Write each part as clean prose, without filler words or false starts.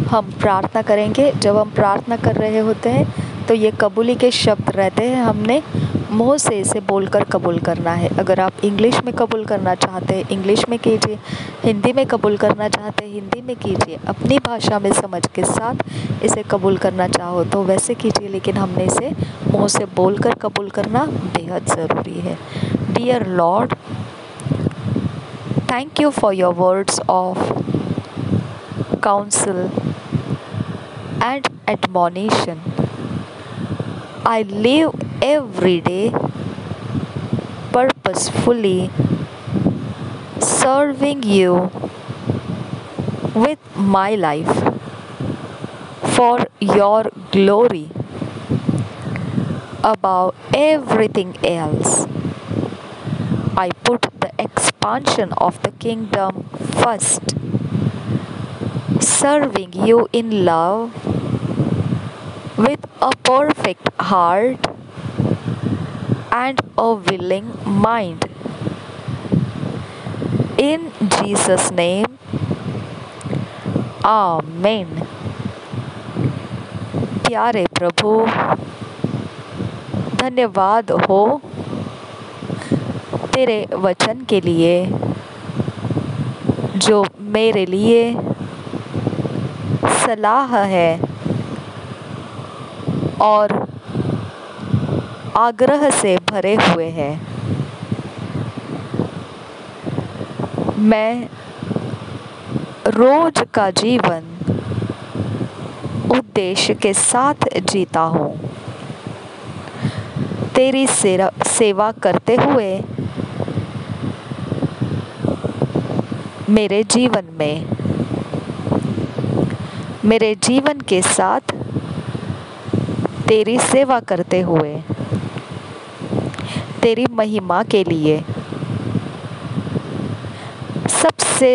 हम प्रार्थना करेंगे। जब हम प्रार्थना कर रहे होते हैं तो ये कबूली के शब्द रहते हैं, हमने मुँह से इसे बोलकर कबूल करना है। अगर आप इंग्लिश में कबूल करना चाहते हैं इंग्लिश में कीजिए, हिंदी में कबूल करना चाहते हैं हिंदी में कीजिए, अपनी भाषा में समझ के साथ इसे कबूल करना चाहो तो वैसे कीजिए, लेकिन हमने इसे मुँह से बोलकर कबूल करना बेहद ज़रूरी है। Dear lord, thank you for your words of counsel and admonition. I live every day purposefully serving you with my life for your glory above everything else. I put the expansion of the kingdom first, serving you in love with a perfect heart and a willing mind. In Jesus' name, आमीन। प्यारे प्रभु, धन्यवाद हो तेरे वचन के लिए जो मेरे लिए सलाह है और आग्रह से भरे हुए हैं। मैं रोज का जीवन उद्देश्य के साथ जीता हूँ। तेरी सेवा करते हुए मेरे जीवन के साथ तेरी सेवा करते हुए तेरी महिमा के लिए सबसे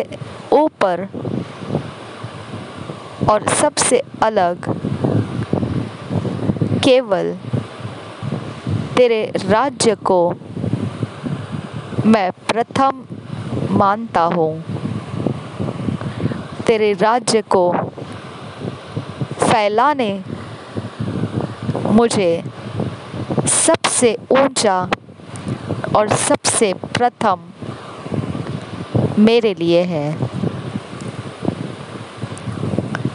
ऊपर और सबसे अलग केवल तेरे राज्य को मैं प्रथम मानता हूँ। तेरे राज्य को फैलाने मुझे सबसे ऊंचा और सबसे प्रथम मेरे लिए है।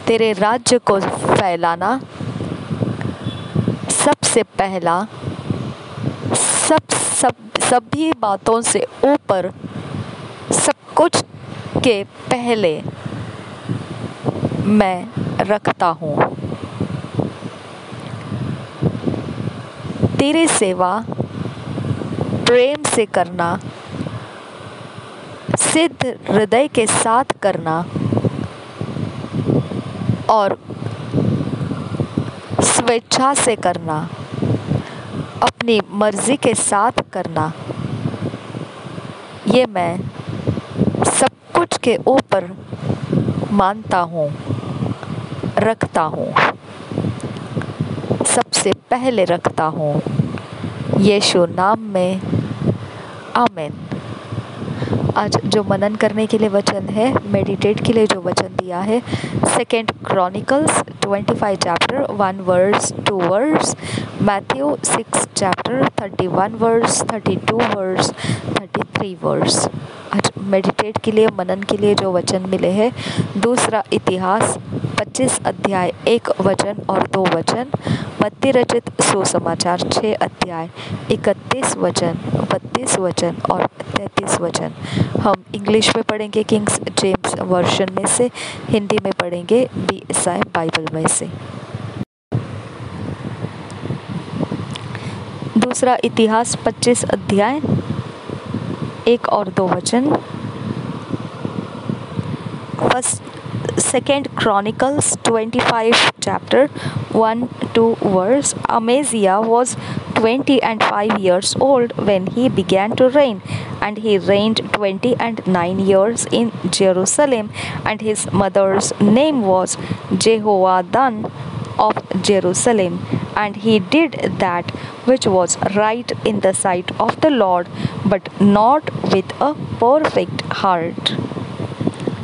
तेरे राज्य को फैलाना सबसे पहला, सभी बातों से ऊपर, सब कुछ के पहले मैं रखता हूँ। तेरी सेवा प्रेम से करना, सिद्ध हृदय के साथ करना और स्वेच्छा से करना, अपनी मर्जी के साथ करना, ये मैं सब कुछ के ऊपर मानता हूँ, रखता हूँ, सबसे पहले रखता हूँ। यीशु नाम में आमीन। आज जो मनन करने के लिए वचन है, मेडिटेट के लिए जो वचन दिया है, 2 Chronicles 25 chapter 1 verse 2 verse, Matthew 6 chapter 31 verse 32 verse 33 verse। आज मेडिटेट के लिए, मनन के लिए जो वचन मिले हैं, दूसरा इतिहास 25 अध्याय 1 वचन और 2 वचन, मत्ती रचित सुसमाचार 6 अध्याय 31 वचन, 32 वचन और 33 वचन। हम इंग्लिश में पढ़ेंगे किंग्स जेम्स वर्जन में से, हिंदी में पढ़ेंगे BSI बाइबल में से। दूसरा इतिहास 25 अध्याय 1 और 2 वचन। 2 Chronicles 25 chapter 1-2 verse. Amaziah was 25 years old when he began to reign, and he reigned 29 years in Jerusalem, and his mother's name was Jehoaddan of Jerusalem, and he did that which was right in the sight of the Lord, but not with a perfect heart.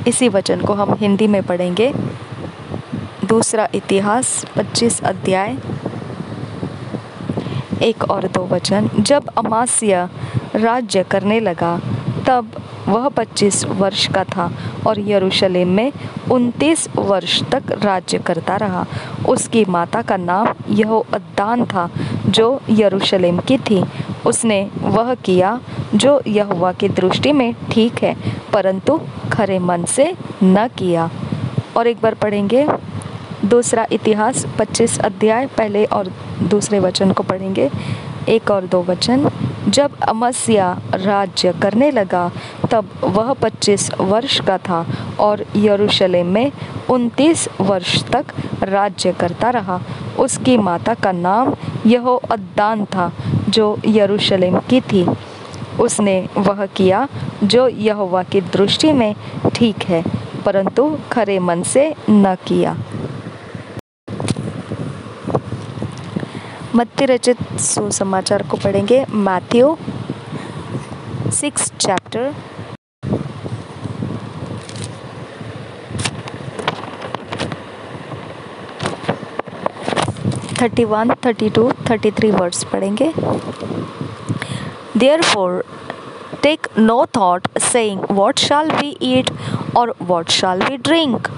इसी वचन को हम हिंदी में पढ़ेंगे। दूसरा इतिहास 25 अध्याय 1 और 2 वचन। जब अमास्या राज्य करने लगा तब वह 25 वर्ष का था और यरूशलेम में 29 वर्ष तक राज्य करता रहा। उसकी माता का नाम यहोअद्दान था जो यरूशलेम की थी। उसने वह किया जो यहोवा की दृष्टि में ठीक है, परंतु खरे मन से न किया। और एक बार पढ़ेंगे दूसरा इतिहास 25 अध्याय पहले और दूसरे वचन को पढ़ेंगे, 1 और 2 वचन। जब अमस्या राज्य करने लगा तब वह 25 वर्ष का था और यरूशलेम में 29 वर्ष तक राज्य करता रहा। उसकी माता का नाम यहोअद्दान था जो यरूशलेम की थी। उसने वह किया जो यहोवा की दृष्टि में ठीक है, परंतु खरे मन से न किया। मत्ती रचित सुसमाचार को पढ़ेंगे, मैथ्यू 6 चैप्टर 31, 32, 33 वर्ड्स पढ़ेंगे। Therefore, take no thought, saying, What shall we eat, or what shall we drink,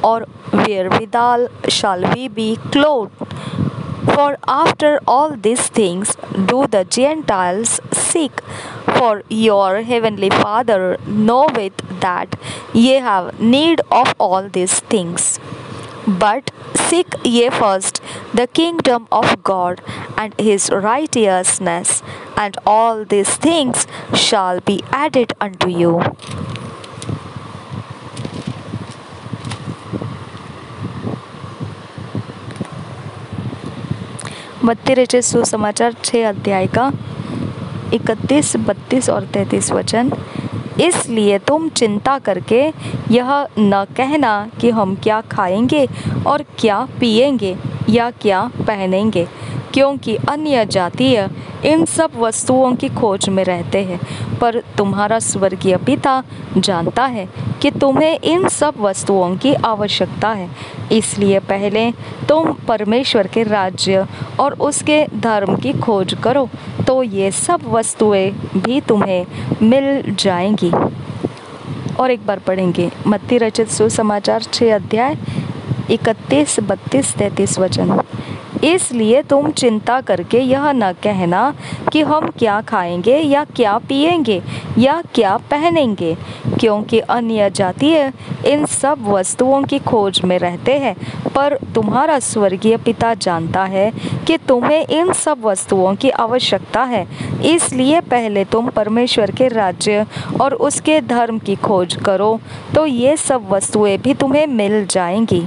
or wherewithal shall we be clothed? For after all these things do the Gentiles seek. For your heavenly Father knoweth that ye have need of all these things. But seek ye first the kingdom of God and his righteousness, and all these things shall be added unto you. मत्ती रचित सुसमाचार 6 अध्याय का 31, 32 और 33 वचन। इसलिए तुम चिंता करके यह न कहना कि हम क्या खाएंगे और क्या पिएंगे या क्या पहनेंगे, क्योंकि अन्य जातीय इन सब वस्तुओं की खोज में रहते हैं। पर तुम्हारा स्वर्गीय पिता जानता है कि तुम्हें इन सब वस्तुओं की आवश्यकता है। इसलिए पहले तुम परमेश्वर के राज्य और उसके धर्म की खोज करो, तो ये सब वस्तुएं भी तुम्हें मिल जाएंगी। और एक बार पढ़ेंगे मत्ती रचित सुसमाचार 6 अध्याय 31, 32, 33 वचन। इसलिए तुम चिंता करके यह न कहना कि हम क्या खाएंगे या क्या पिएंगे या क्या पहनेंगे, क्योंकि अन्य जातीय इन सब वस्तुओं की खोज में रहते हैं। पर तुम्हारा स्वर्गीय पिता जानता है कि तुम्हें इन सब वस्तुओं की आवश्यकता है। इसलिए पहले तुम परमेश्वर के राज्य और उसके धर्म की खोज करो, तो ये सब वस्तुएं भी तुम्हें मिल जाएंगी।